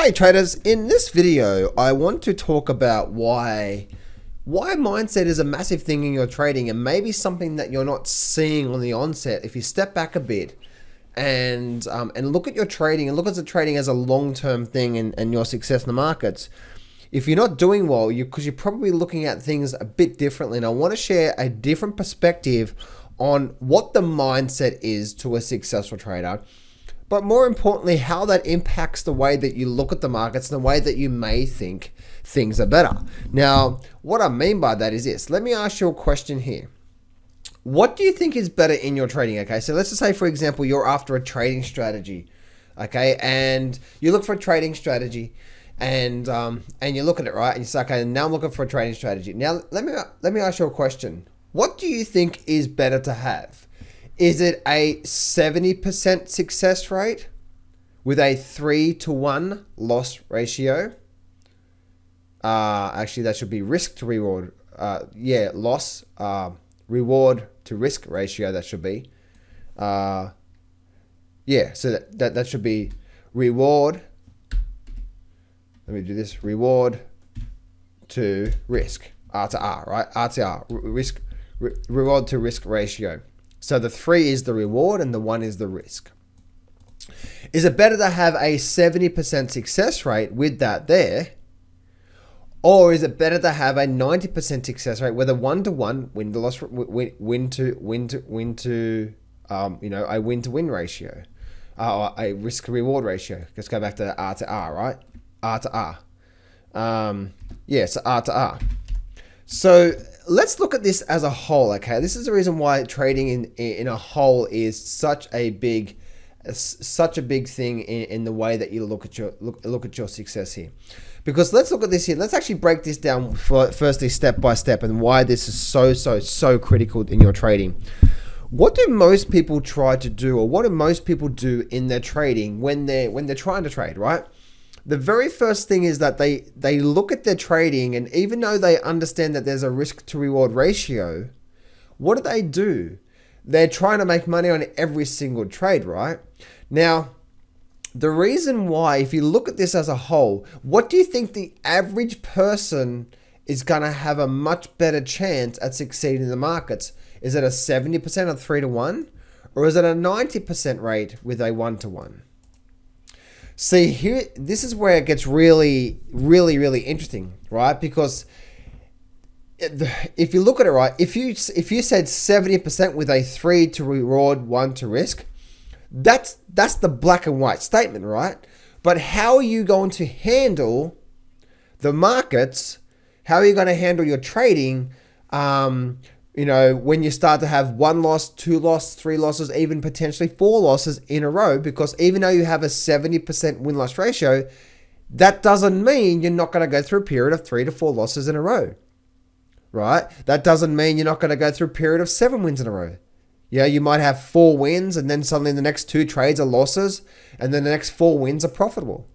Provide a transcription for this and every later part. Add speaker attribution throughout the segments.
Speaker 1: Hey traders, in this video I want to talk about why mindset is a massive thing in your trading, and maybe something that you're not seeing on the onset. If you step back a bit and look at your trading and look at the trading as a long-term thing and your success in the markets, if you're not doing well, because you're probably looking at things a bit differently. And I want to share a different perspective on what the mindset is to a successful trader, but more importantly, how that impacts the way that you look at the markets and the way that you may think things are better. Now, what I mean by that is this. Let me ask you a question here. What do you think is better in your trading? Okay, so let's just say, for example, you're after a trading strategy, okay, and you look for a trading strategy, and you look at it, right, and you say, okay, now I'm looking for a trading strategy. Now, let me ask you a question. What do you think is better to have? Is it a 70% success rate with a 3-to-1 loss ratio? Actually, that should be risk to reward. Loss, reward to risk ratio, that should be. So that should be reward. Let me do this. Reward to risk. R to R, right? R to R. Reward to risk ratio. So the 3 is the reward and the 1 is the risk. Is it better to have a 70% success rate with that there? Or is it better to have a 90% success rate with a 1-to-1 win to loss, a win to win ratio, or a risk reward ratio? Let's go back to R, right? R to R. So R to R. So let's look at this as a whole, okay? This is the reason why trading in a whole is such a big thing in the way that you look at your success here. Because let's look at this here. Let's actually break this down firstly step by step, and why this is so critical in your trading. What do most people try to do, or what do most people do in their trading when they're trying to trade, right? The very first thing is that they look at their trading, and even though they understand that there's a risk to reward ratio, what do? They're trying to make money on every single trade, right? Now, the reason why, if you look at this as a whole, what do you think the average person is going to have a much better chance at succeeding in the markets? Is it a 70% of 3-to-1, or is it a 90% rate with a 1-to-1? See, here, this is where it gets really interesting, right? Because if you look at it, right, if you said 70% with a 3 to reward, 1 to risk, that's the black and white statement, right? But how are you going to handle the markets? How are you going to handle your trading? When you start to have 1 loss, 2 losses, 3 losses, even potentially 4 losses in a row, because even though you have a 70% win-loss ratio, that doesn't mean you're not going to go through a period of 3 to 4 losses in a row, right? That doesn't mean you're not going to go through a period of 7 wins in a row. Yeah, you might have 4 wins, and then suddenly the next 2 trades are losses, and then the next 4 wins are profitable.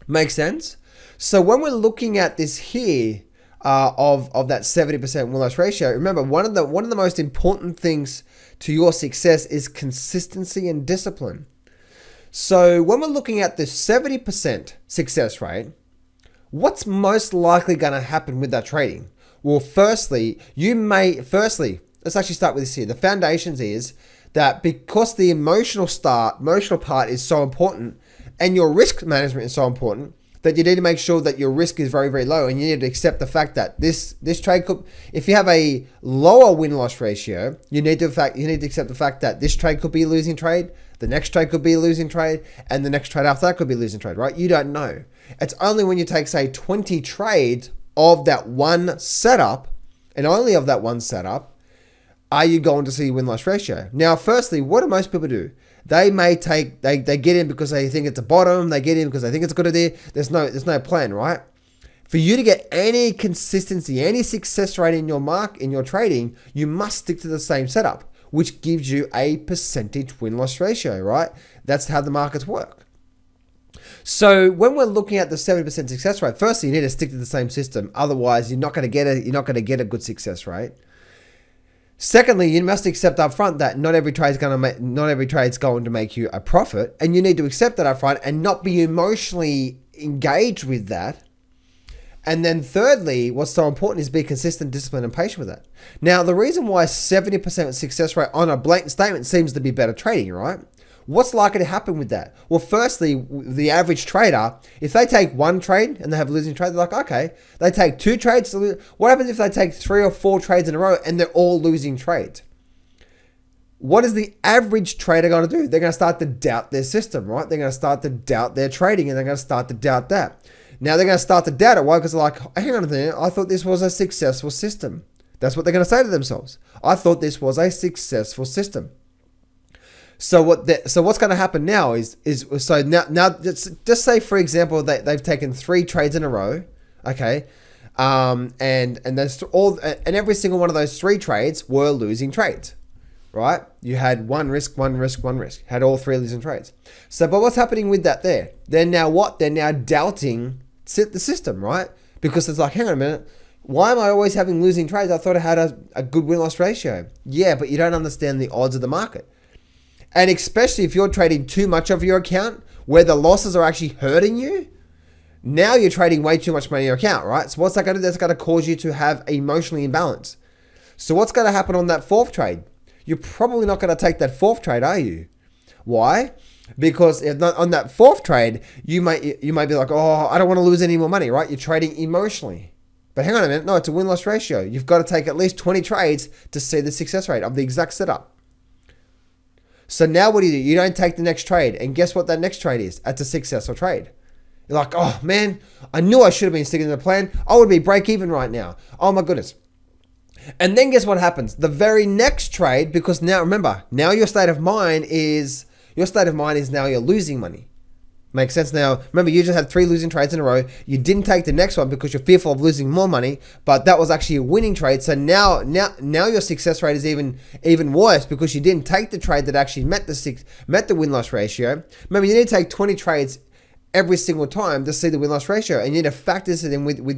Speaker 1: Make sense? So when we're looking at this here, of that 70% win-loss ratio, remember, one of the most important things to your success is consistency and discipline. So when we're looking at the 70% success rate, what's most likely going to happen with that trading? Well, firstly, let's actually start with this here. The foundations is that because the emotional part is so important, and your risk management is so important, that you need to make sure that your risk is very low, and you need to accept the fact that this trade could, if you have a lower win-loss ratio, you need to accept the fact that this trade could be a losing trade, the next trade could be a losing trade, and the next trade after that could be a losing trade, right? You don't know. It's only when you take, say, 20 trades of that one setup, and only of that one setup, are you going to see win-loss ratio. Now, firstly, what do most people do? They may they get in because they think it's a bottom. They get in because they think it's a good idea. There's no plan, right? For you to get any consistency, any success rate in your trading, you must stick to the same setup, which gives you a percentage win-loss ratio, right? That's how the markets work. So when we're looking at the 70% success rate, firstly, you need to stick to the same system. Otherwise, you're not going to get a good success rate. Secondly, you must accept up front that not every trade is going to make you a profit, and you need to accept that up front and not be emotionally engage with that. And then thirdly, what's so important is be consistent, disciplined, and patient with that. Now, the reason why 70% success rate on a blanket statement seems to be better trading, right? What's likely to happen with that? Well, firstly, the average trader, if they take one trade and they have a losing trade, they're like, okay. They take two trades. What happens if they take 3 or 4 trades in a row and they're all losing trades? What is the average trader going to do? They're going to start to doubt their system, right? They're going to start to doubt their trading, and they're going to start to doubt that. Now they're going to start to doubt it. Why? Because they're like, hang on a minute, I thought this was a successful system. That's what they're going to say to themselves. I thought this was a successful system. So what's going to happen now is now just say, for example, they've taken 3 trades in a row, okay, and every single one of those 3 trades were losing trades, right? You had one risk, had all 3 losing trades. So, but what's happening with that there? They're now what? They're now doubting the system, right? Because it's like, hang on a minute, why am I always having losing trades? I thought I had a good win-loss ratio. Yeah, but you don't understand the odds of the market. And especially if you're trading too much of your account where the losses are actually hurting you, now you're trading way too much money in your account, right? So what's that going to do? That's going to cause you to have emotionally imbalance. So what's going to happen on that 4th trade? You're probably not going to take that 4th trade, are you? Why? Because if not, on that 4th trade, you might be like, oh, I don't want to lose any more money, right? You're trading emotionally. But hang on a minute. No, it's a win-loss ratio. You've got to take at least 20 trades to see the success rate of the exact setup. So now what do? You don't take the next trade. And guess what that next trade is? That's a successful trade. You're like, oh man, I knew I should have been sticking to the plan. I would be break even right now. Oh my goodness. And then guess what happens? The very next trade, because now remember, now your state of mind is now you're losing money. Makes sense now. Remember, you just had 3 losing trades in a row. You didn't take the next one because you're fearful of losing more money, but that was actually a winning trade. So now your success rate is even worse because you didn't take the trade that actually met the win-loss ratio. Remember, you need to take 20 trades every single time to see the win-loss ratio, and you need to factor this in with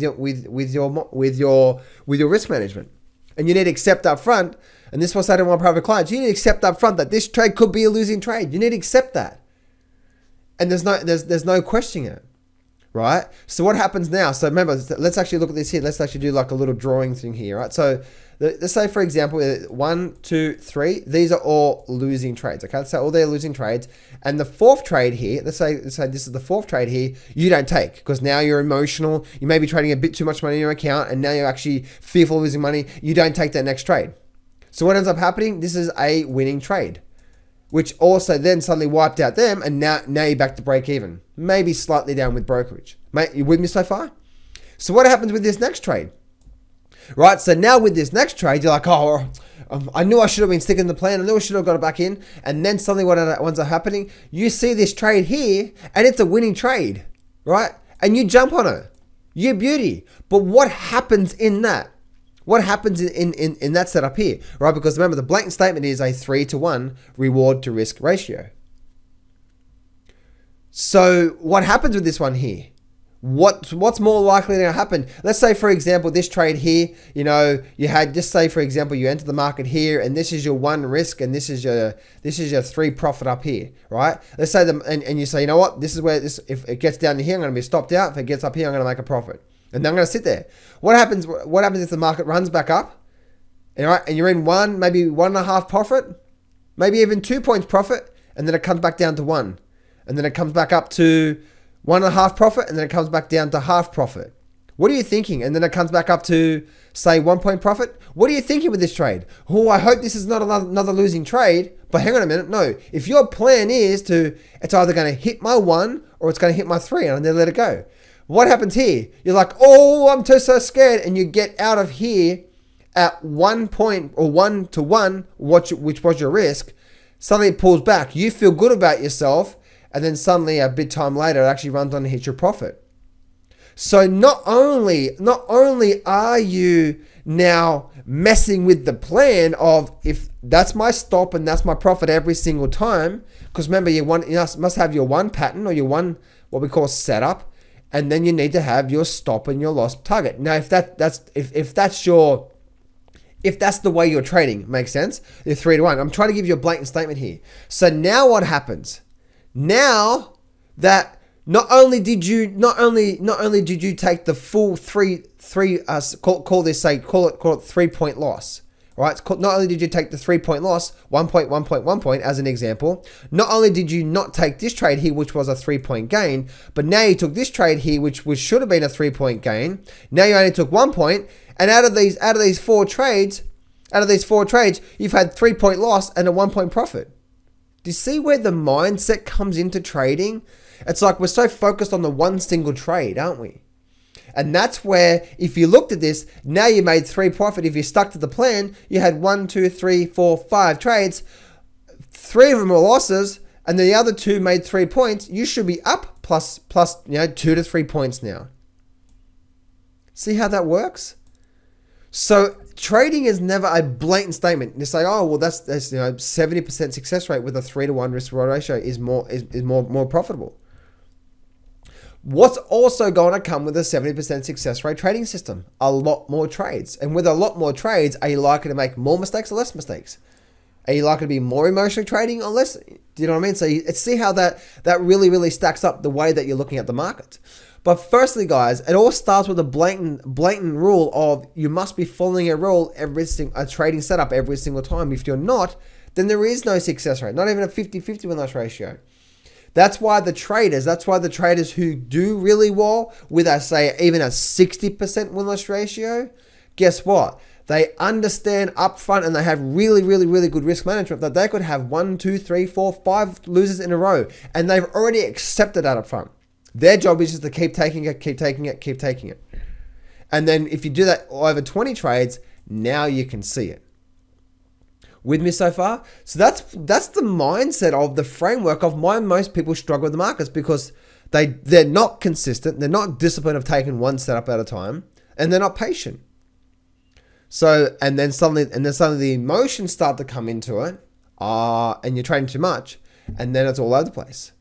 Speaker 1: your risk management. And you need to accept up front, and this is what I say to my private clients, you need to accept up front that this trade could be a losing trade. You need to accept that. And there's no questioning it, right? So what happens now? So remember, let's actually look at this here. Let's actually do like a little drawing thing here, right? So let's say, for example, 1, 2, 3, these are all losing trades, okay? Let's say all they're losing trades. And the 4th trade here, let's say this is the 4th trade here, you don't take because now you're emotional. You may be trading a bit too much money in your account and now you're actually fearful of losing money. You don't take that next trade. So what ends up happening? This is a winning trade, which also then suddenly wiped out them, and now you're back to break even. Maybe slightly down with brokerage. Mate, you with me so far? So what happens with this next trade? Right, so now with this next trade, you're like, oh, I knew I should have been sticking to the plan. I knew I should have got it back in. And then suddenly what ends up happening? You see this trade here, and it's a winning trade, right? And you jump on it. You beauty. But what happens in that? What happens in that setup here, right? Because remember, the blanket statement is a 3-to-1 reward to risk ratio. So what happens with this one here? What's more likely to happen? Let's say, for example, this trade here, you had, just say, for example, you enter the market here, and this is your 1 risk, and this is your 3 profit up here, right? Let's say and you say, you know what? This is where if it gets down to here, I'm going to be stopped out. If it gets up here, I'm going to make a profit. And then I'm going to sit there. What happens if the market runs back up? And you're in 1, maybe 1.5 profit, maybe even 2 points profit, and then it comes back down to 1. And then it comes back up to 1.5 profit, and then it comes back down to half profit. What are you thinking? And then it comes back up to, say, 1 point profit. What are you thinking with this trade? Oh, I hope this is not another losing trade. But hang on a minute. No, if your plan is it's either going to hit my 1 or it's going to hit my 3, and then let it go. What happens here? You're like, oh, I'm so scared. And you get out of here at 1 point or 1-to-1, which was your risk. Suddenly it pulls back. You feel good about yourself. And then suddenly a bit time later, it actually runs on and hits your profit. So not only are you now messing with the plan of, if that's my stop and that's my profit every single time, because remember, you must have your 1 pattern or your 1, what we call setup. And then you need to have your stop and your loss target. Now, if that's the way you're trading, makes sense? You're 3-to-1. I'm trying to give you a blatant statement here. So now what happens? Now that not only did you take the full call it 3-point loss, right? Not only did you take the 3-point loss, 1 point, 1 point, 1 point as an example, not only did you not take this trade here, which was a 3-point gain, but now you took this trade here, which should have been a 3-point gain. Now you only took 1 point, and out of these four trades, you've had 3-point loss and a 1-point profit. Do you see where the mindset comes into trading? It's like we're so focused on the one single trade, aren't we? And that's where, if you looked at this, now you made 3 profit. If you stuck to the plan, you had 1, 2, 3, 4, 5 trades. 3 of them were losses, and the other 2 made 3 points. You should be up plus 2 to 3 points now. See how that works? So trading is never a blatant statement. You say, oh well, that's 70% success rate with a 3-to-1 risk reward ratio is more profitable. What's also going to come with a 70% success rate trading system? A lot more trades. And with a lot more trades, are you likely to make more mistakes or less mistakes? Are you likely to be more emotionally trading or less? Do you know what I mean? So you see how that really, really stacks up the way that you're looking at the market. But firstly, guys, it all starts with a blatant rule of you must be following a rule a trading setup every single time. If you're not, then there is no success rate, not even a 50-50 win-loss ratio. That's why the traders who do really well with, I say, even a 60% win-loss ratio, guess what? They understand upfront and they have really, really, really good risk management that they could have 1, 2, 3, 4, 5 losers in a row. And they've already accepted that upfront. Their job is just to keep taking it, keep taking it, keep taking it. And then if you do that over 20 trades, now you can see it. With me so far? So that's the mindset of the framework of why most people struggle with the markets, because they're not consistent, they're not disciplined of taking one setup at a time, and they're not patient. So and then suddenly the emotions start to come into it, and you're trading too much, and then it's all over the place.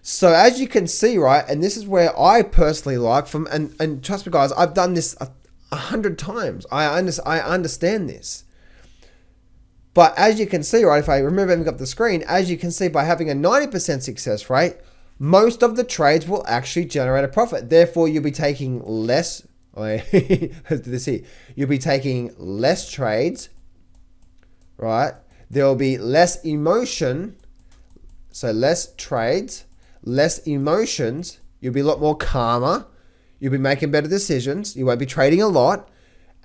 Speaker 1: So as you can see, right, and this is where I personally like from, and trust me guys, I've done this 100 times. I understand this. But as you can see, right, if I remove everything up the screen, as you can see, by having a 90% success rate, most of the trades will actually generate a profit. Therefore, you'll be taking less, you'll be taking less trades, right? There'll be less emotion, so less trades, less emotions. You'll be a lot more calmer. You'll be making better decisions. You won't be trading a lot.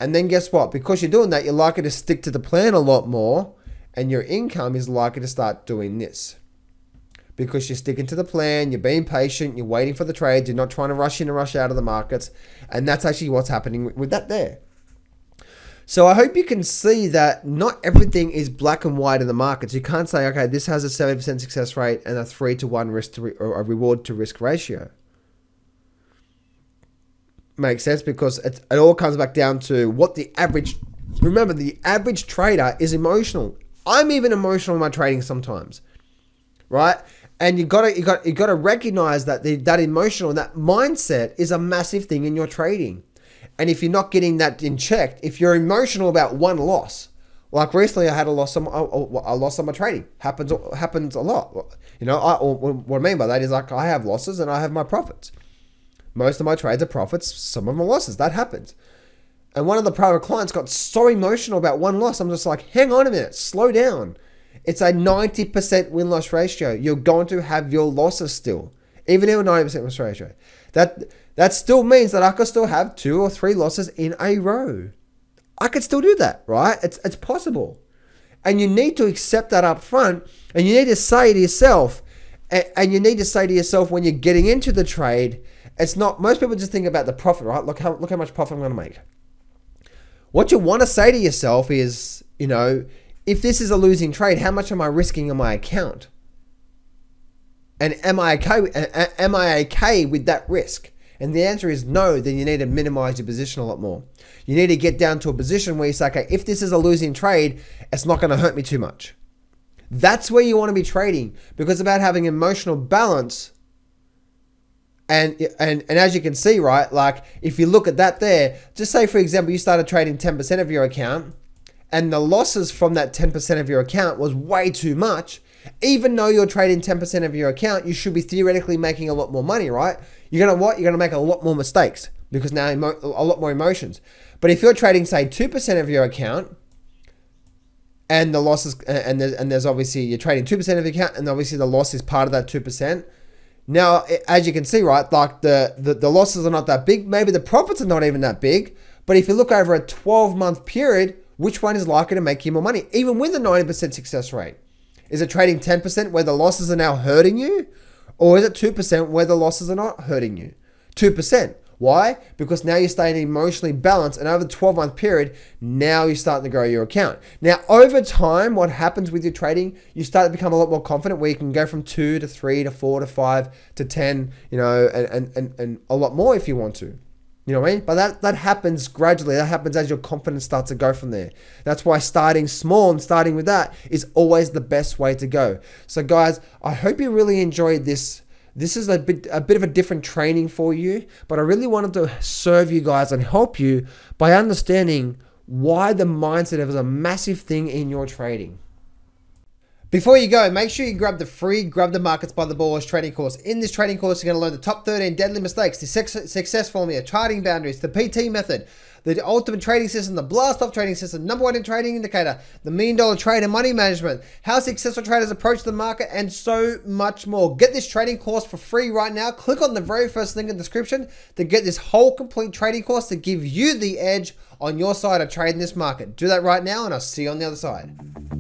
Speaker 1: And then guess what? Because you're doing that, you're likely to stick to the plan a lot more, and your income is likely to start doing this. Because you're sticking to the plan, you're being patient, you're waiting for the trades, you're not trying to rush in and rush out of the markets. And that's actually what's happening with that there. So I hope you can see that not everything is black and white in the markets. You can't say, okay, this has a 70% success rate and a 3-to-1 or a reward to risk ratio. Makes sense, because it all comes back down to what the average. Remember, the average trader is emotional. I'm even emotional in my trading sometimes, right? And you gotta recognize that that emotional, that mindset is a massive thing in your trading. And if you're not getting that in check, if you're emotional about one loss, like recently I had a loss on my trading. Happens a lot. You know, what I mean by that is, like, I have losses and I have my profits. Most of my trades are profits, some of them are losses. That happens. And one of the private clients got so emotional about one loss. I'm just like, hang on a minute, slow down. It's a 90% win-loss ratio. You're going to have your losses still, even in a 90% win-loss ratio. That still means that I could still have 2 or 3 losses in a row. I could still do that, right? It's possible. And you need to accept that up front, and you need to say to yourself, when you're getting into the trade, it's not, most people just think about the profit, right? Look how much profit I'm going to make. What you want to say to yourself is, you know, if this is a losing trade, how much am I risking on my account? And am I okay with that risk? And the answer is no. Then you need to minimize your position a lot more. You need to get down to a position where you say, okay, if this is a losing trade, it's not going to hurt me too much. That's where you want to be trading, because it's about having emotional balance. And as you can see, right, like if you look at that there, just say, for example, you started trading 10% of your account and the losses from that 10% of your account was way too much. Even though you're trading 10% of your account, you should be theoretically making a lot more money, right? You're gonna what? You're gonna make a lot more mistakes because now a lot more emotions. But if you're trading, say, 2% of your account, and the losses, and there's obviously, you're trading 2% of the account, and obviously the loss is part of that 2%. Now, as you can see, right, like the losses are not that big. Maybe the profits are not even that big. But if you look over a 12-month period, which one is likely to make you more money, even with a 90% success rate? Is it trading 10% where the losses are now hurting you? Or is it 2% where the losses are not hurting you? 2%. Why? Because now you're staying emotionally balanced, and over the 12-month period, now you're starting to grow your account. Now, over time, what happens with your trading, you start to become a lot more confident where you can go from 2 to 3 to 4 to 5 to 10, you know, and a lot more if you want to. You know what I mean? But that happens gradually. That happens as your confidence starts to go from there. That's why starting small and starting with that is always the best way to go. So guys, I hope you really enjoyed this. This is a bit of a different training for you, but I really wanted to serve you guys and help you by understanding why the mindset is a massive thing in your trading. Before you go, make sure you grab the free Grab the Markets by the Balls training course. In this training course, you're going to learn the top 13 deadly mistakes, the success formula, charting boundaries, the PT method, the ultimate trading system, the blast off trading system, #1 in trading indicator, the $1 million trade and money management, how successful traders approach the market, and so much more. Get this training course for free right now. Click on the very first link in the description to get this whole complete trading course to give you the edge on your side of trading this market. Do that right now, and I'll see you on the other side.